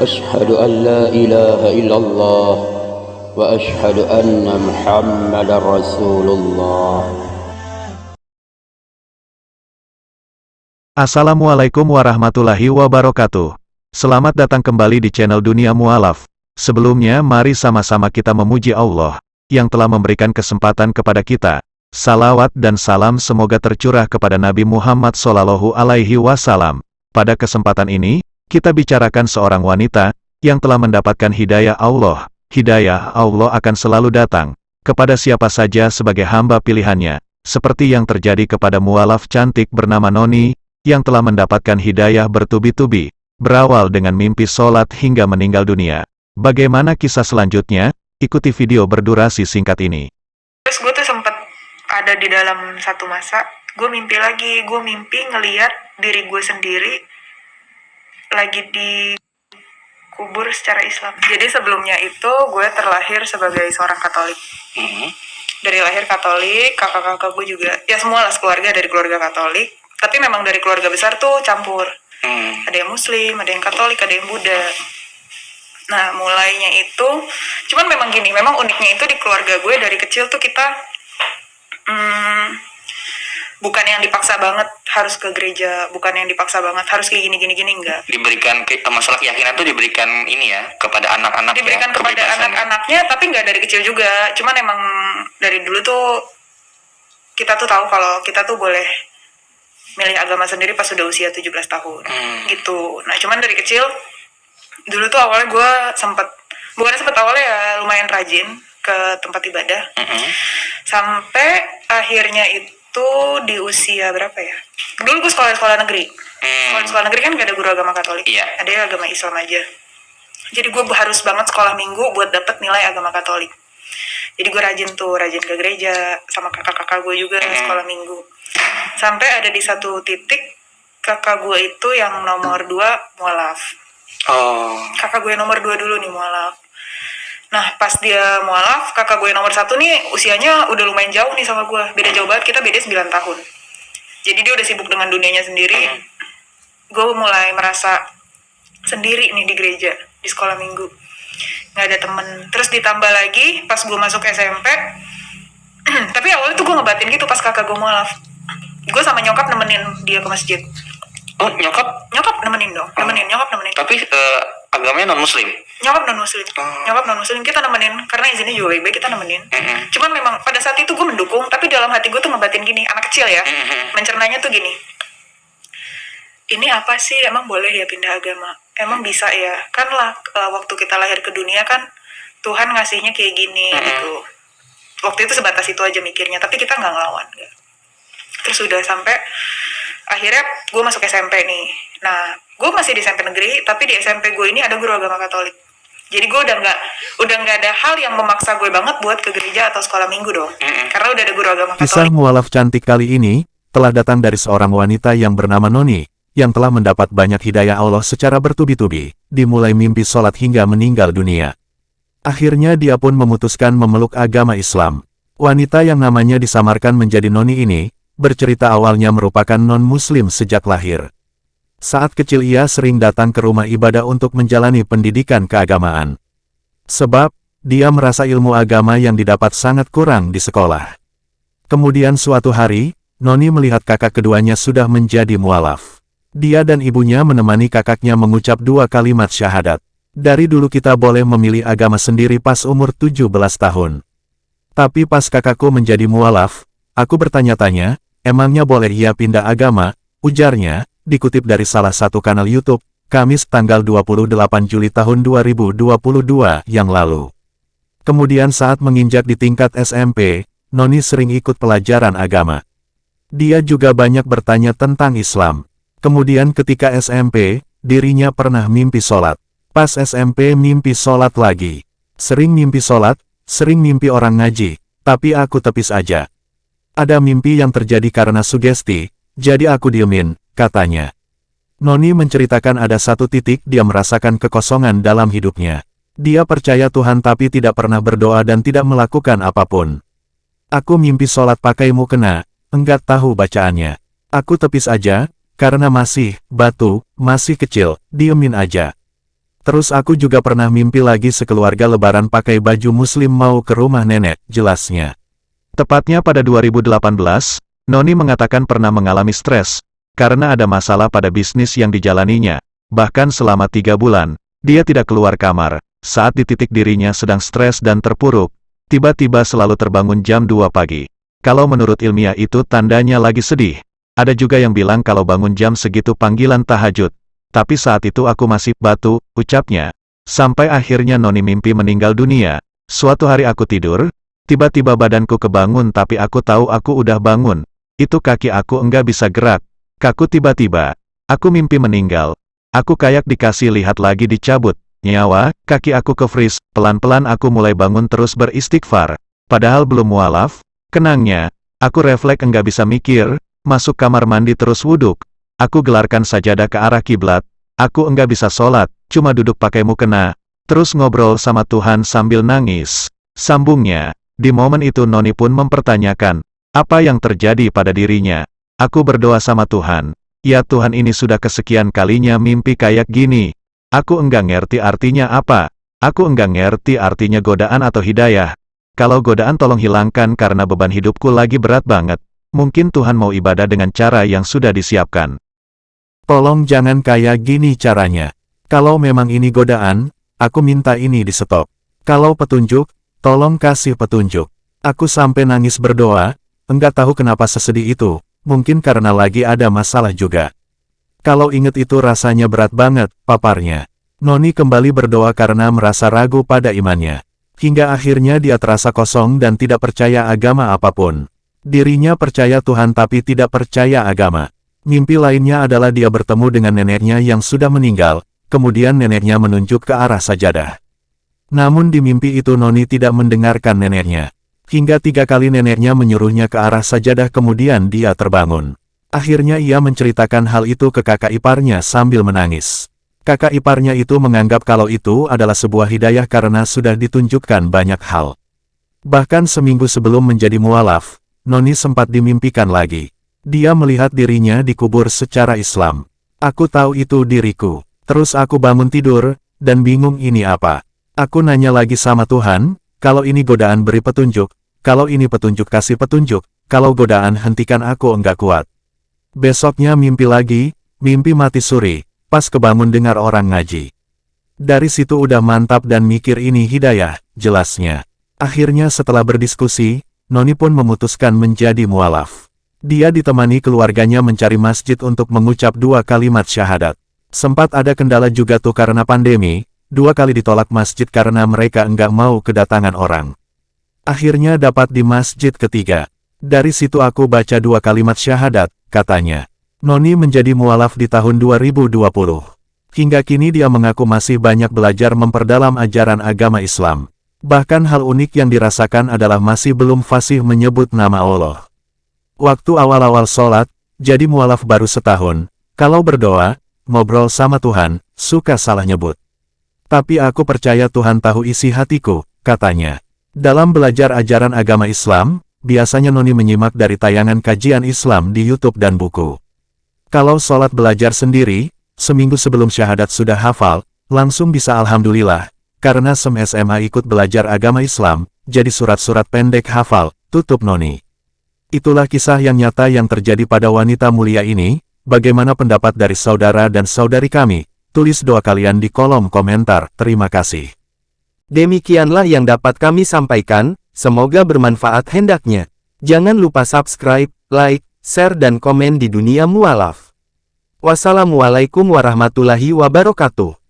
أشهد أن لا إله إلا الله وأشهد أن محمدا رسول الله. Assalamualaikum warahmatullahi wabarakatuh. Selamat datang kembali di channel Dunia Mualaf. Sebelumnya mari sama-sama kita memuji Allah, yang telah memberikan kesempatan kepada kita. Salawat dan salam semoga tercurah kepada Nabi Muhammad SAW. Pada kesempatan ini, kita bicarakan seorang wanita, yang telah mendapatkan hidayah Allah. Hidayah Allah akan selalu datang, kepada siapa saja sebagai hamba pilihannya. Seperti yang terjadi kepada mualaf cantik bernama Noni, yang telah mendapatkan hidayah bertubi-tubi, berawal dengan mimpi sholat hingga meninggal dunia. Bagaimana kisah selanjutnya? Ikuti video berdurasi singkat ini. Terus gue tuh sempet ada di dalam satu masa, gue mimpi lagi, gue mimpi ngeliat diri gue sendiri lagi dikubur secara Islam. Jadi sebelumnya itu gue terlahir sebagai seorang Katolik. Dari lahir Katolik, kakak-kakak gue juga, ya semua lah keluarga dari keluarga Katolik. Tapi memang dari keluarga besar tuh campur. Ada yang Muslim, ada yang Katolik, ada yang Buddha. Nah, mulainya itu, cuman memang gini, memang uniknya itu di keluarga gue dari kecil tuh kita bukan yang dipaksa banget harus ke gereja, bukan yang dipaksa banget harus kayak gini, enggak. Diberikan masalah keyakinan tuh diberikan ini ya kepada anak-anak. Diberikan kepada anak-anaknya, tapi nggak dari kecil juga. Cuman emang dari dulu tuh kita tuh tahu kalau kita tuh boleh milih agama sendiri pas sudah usia 17 tahun gitu. Nah cuman dari kecil dulu tuh awalnya gue awalnya ya lumayan rajin ke tempat ibadah. Sampai akhirnya itu di usia berapa ya, dulu gue sekolah negeri. Sekolah negeri kan gak ada guru agama Katolik, ada agama Islam aja. Jadi gue harus banget sekolah minggu buat dapet nilai agama Katolik. Jadi gue rajin ke gereja sama kakak-kakak gue juga sekolah minggu. Sampai ada di satu titik kakak gue itu yang nomor 2 mualaf. Kakak gue nomor 2 dulu nih mualaf. Nah pas dia mualaf, kakak gue nomor 1 nih usianya udah lumayan jauh nih sama gue. Beda jauh banget, kita beda 9 tahun. Jadi dia udah sibuk dengan dunianya sendiri. Gue mulai merasa sendiri nih di gereja, di sekolah minggu. Gak ada temen. Terus ditambah lagi pas gue masuk SMP. Tapi awalnya tuh gue ngebatin gitu pas kakak gue mualaf. Gue sama nyokap nemenin dia ke masjid. Oh, nyokap nemenin dong. Nyokap nemenin. Tapi agamanya non muslim. Nyokap non muslim kita nemenin karena izinnya juga baik, kita nemenin. Cuman memang pada saat itu gue mendukung, tapi dalam hati gue tuh ngebatin gini, anak kecil ya. Mencernanya tuh gini. Ini apa sih, emang boleh ya pindah agama? Emang bisa ya? Kan lah waktu kita lahir ke dunia kan Tuhan ngasihnya kayak gini gitu. Waktu itu sebatas itu aja mikirnya, tapi kita nggak ngelawan. Terus udah sampai akhirnya gue masuk SMP nih. Nah, gue masih di SMP negeri, tapi di SMP gue ini ada guru agama Katolik. Jadi gue udah nggak ada hal yang memaksa gue banget buat ke gereja atau sekolah minggu dong. Karena udah ada guru agama Katolik. Kisah mualaf cantik kali ini, telah datang dari seorang wanita yang bernama Noni, yang telah mendapat banyak hidayah Allah secara bertubi-tubi, dimulai mimpi sholat hingga meninggal dunia. Akhirnya dia pun memutuskan memeluk agama Islam. Wanita yang namanya disamarkan menjadi Noni ini, bercerita awalnya merupakan non-muslim sejak lahir. Saat kecil ia sering datang ke rumah ibadah untuk menjalani pendidikan keagamaan. Sebab, dia merasa ilmu agama yang didapat sangat kurang di sekolah. Kemudian suatu hari, Noni melihat kakak keduanya sudah menjadi mualaf. Dia dan ibunya menemani kakaknya mengucap 2 kalimat syahadat. Dari dulu kita boleh memilih agama sendiri pas umur 17 tahun. Tapi pas kakakku menjadi mualaf, aku bertanya-tanya, emangnya boleh ia pindah agama? Ujarnya, dikutip dari salah satu kanal YouTube, Kamis tanggal 28 Juli tahun 2022 yang lalu. Kemudian saat menginjak di tingkat SMP, Noni sering ikut pelajaran agama. Dia juga banyak bertanya tentang Islam. Kemudian ketika SMP, dirinya pernah mimpi sholat. Pas SMP mimpi sholat lagi. Sering mimpi sholat, sering mimpi orang ngaji, tapi aku tepis aja. Ada mimpi yang terjadi karena sugesti, jadi aku diemin, katanya. Noni menceritakan ada satu titik dia merasakan kekosongan dalam hidupnya. Dia percaya Tuhan tapi tidak pernah berdoa dan tidak melakukan apapun. Aku mimpi sholat pakai mukena, enggak tahu bacaannya. Aku tepis aja, karena masih kecil, diemin aja. Terus aku juga pernah mimpi lagi sekeluarga lebaran pakai baju muslim mau ke rumah nenek, jelasnya. Tepatnya pada 2018, Noni mengatakan pernah mengalami stres, karena ada masalah pada bisnis yang dijalaninya. Bahkan selama 3 bulan, dia tidak keluar kamar. Saat di titik dirinya sedang stres dan terpuruk, tiba-tiba selalu terbangun jam 2 pagi. Kalau menurut ilmiah itu tandanya lagi sedih. Ada juga yang bilang kalau bangun jam segitu panggilan tahajud. Tapi saat itu aku masih batu, ucapnya. Sampai akhirnya Noni mimpi meninggal dunia. Suatu hari aku tidur, tiba-tiba badanku kebangun tapi aku tahu aku udah bangun. Itu kaki aku enggak bisa gerak. Kaku tiba-tiba. Aku mimpi meninggal. Aku kayak dikasih lihat lagi dicabut. Nyawa, kaki aku ke-freeze. Pelan-pelan aku mulai bangun terus beristighfar. Padahal belum mualaf. Kenangnya, aku refleks enggak bisa mikir, masuk kamar mandi terus wuduk. Aku gelarkan sajadah ke arah kiblat. Aku enggak bisa sholat, cuma duduk pakai mukena. Terus ngobrol sama Tuhan sambil nangis. Sambungnya, di momen itu Noni pun mempertanyakan, apa yang terjadi pada dirinya. Aku berdoa sama Tuhan. Ya Tuhan, ini sudah kesekian kalinya mimpi kayak gini. Aku enggak ngerti artinya apa. Aku enggak ngerti artinya godaan atau hidayah. Kalau godaan tolong hilangkan karena beban hidupku lagi berat banget. Mungkin Tuhan mau ibadah dengan cara yang sudah disiapkan. Tolong jangan kayak gini caranya. Kalau memang ini godaan, aku minta ini di stop. Kalau petunjuk, tolong kasih petunjuk. Aku sampai nangis berdoa, enggak tahu kenapa sesedih itu, mungkin karena lagi ada masalah juga. Kalau inget itu rasanya berat banget, paparnya. Noni kembali berdoa karena merasa ragu pada imannya. Hingga akhirnya dia terasa kosong dan tidak percaya agama apapun. Dirinya percaya Tuhan tapi tidak percaya agama. Mimpi lainnya adalah dia bertemu dengan neneknya yang sudah meninggal, kemudian neneknya menunjuk ke arah sajadah. Namun di mimpi itu Noni tidak mendengarkan neneknya. Hingga 3 kali neneknya menyuruhnya ke arah sajadah kemudian dia terbangun. Akhirnya ia menceritakan hal itu ke kakak iparnya sambil menangis. Kakak iparnya itu menganggap kalau itu adalah sebuah hidayah karena sudah ditunjukkan banyak hal. Bahkan seminggu sebelum menjadi mualaf, Noni sempat dimimpikan lagi. Dia melihat dirinya dikubur secara Islam. Aku tahu itu diriku. Terus aku bangun tidur, dan bingung ini apa. Aku nanya lagi sama Tuhan, kalau ini godaan beri petunjuk, kalau ini petunjuk kasih petunjuk, kalau godaan hentikan aku enggak kuat. Besoknya mimpi lagi, mimpi mati suri. Pas kebangun dengar orang ngaji. Dari situ udah mantap dan mikir ini hidayah, jelasnya. Akhirnya setelah berdiskusi, Noni pun memutuskan menjadi mualaf. Dia ditemani keluarganya mencari masjid untuk mengucap 2 kalimat syahadat. Sempat ada kendala juga tuh karena pandemi, 2 kali ditolak masjid karena mereka enggak mau kedatangan orang. Akhirnya dapat di masjid ketiga. Dari situ aku baca 2 kalimat syahadat, katanya. Noni menjadi mualaf di tahun 2020. Hingga kini dia mengaku masih banyak belajar memperdalam ajaran agama Islam. Bahkan hal unik yang dirasakan adalah masih belum fasih menyebut nama Allah. Waktu awal-awal sholat, jadi mualaf baru setahun, kalau berdoa, ngobrol sama Tuhan, suka salah nyebut. Tapi aku percaya Tuhan tahu isi hatiku, katanya. Dalam belajar ajaran agama Islam, biasanya Noni menyimak dari tayangan kajian Islam di YouTube dan buku. Kalau sholat belajar sendiri, seminggu sebelum syahadat sudah hafal, langsung bisa alhamdulillah, karena SMA ikut belajar agama Islam, jadi surat-surat pendek hafal, tutup Noni. Itulah kisah yang nyata yang terjadi pada wanita mulia ini. Bagaimana pendapat dari saudara dan saudari kami? Tulis doa kalian di kolom komentar. Terima kasih. Demikianlah yang dapat kami sampaikan, semoga bermanfaat hendaknya. Jangan lupa subscribe, like, share dan komen di Dunia Mualaf. Wassalamualaikum warahmatullahi wabarakatuh.